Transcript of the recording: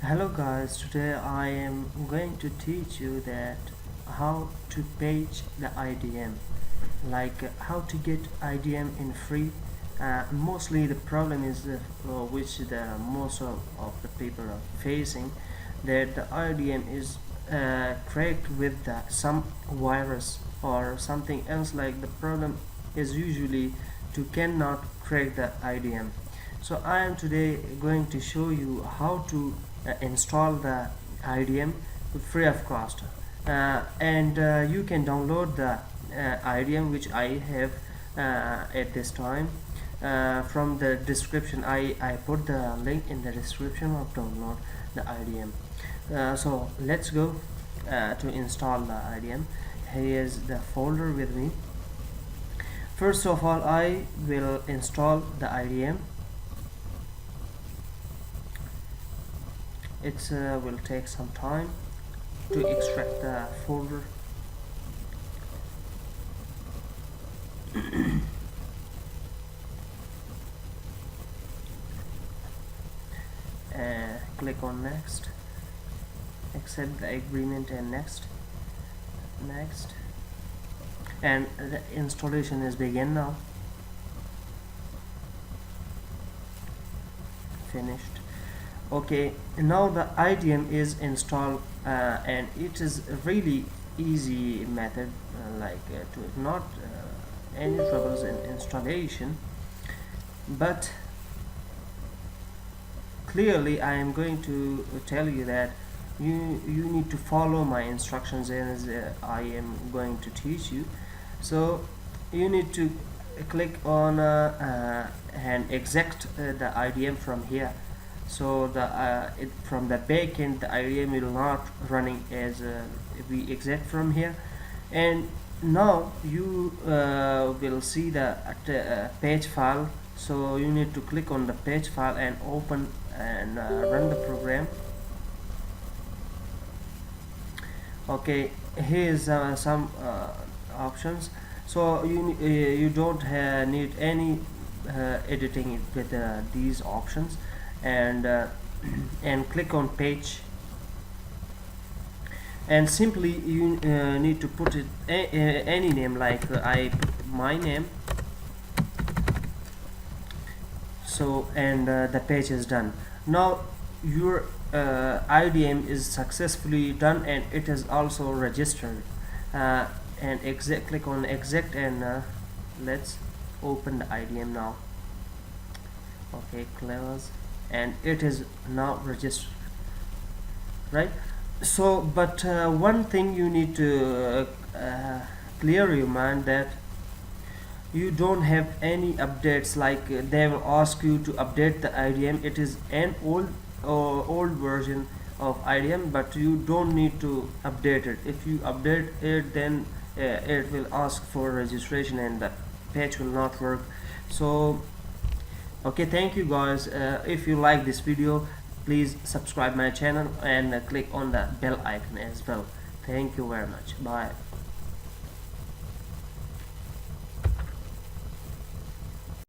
Hello guys, today I am going to teach you that how to page the IDM, like how to get IDM in free. Mostly the problem is which the most of the people are facing, that the IDM is cracked with some virus or something else. Like the problem is usually to cannot crack the IDM. So I am today going to show you how to install the IDM free of cost, and you can download the IDM which I have at this time from the description. I put the link in the description of download the IDM. So let's go to install the IDM. Here is the folder with me. First of all, I will install the IDM. It will take some time to extract the folder. Click on next, accept the agreement, and next, and the installation is begin now. Finished. Okay, now the IDM is installed, and it is a really easy method, to not any troubles in installation, but clearly I am going to tell you that you need to follow my instructions as I am going to teach you. So you need to click on and extract the IDM from here. So from the backend the IDM will not running as we extract from here. And now you will see the page file. So you need to click on the page file and open and run the program. Okay, here's some options. So you don't need any editing with these options, and and click on page, and simply you need to put it any name, like I put my name. So and the page is done. Now your IDM is successfully done, and it is also registered. And click on exec, and let's open the IDM now. Okay, close, and it is now registered, right? So but one thing you need to clear your mind, that you don't have any updates. Like they will ask you to update the IDM. It is an old version of IDM, but you don't need to update it. If you update it, then it will ask for registration and the page will not work. So okay, thank you guys. If you like this video, please subscribe my channel and click on the bell icon as well. Thank you very much. Bye.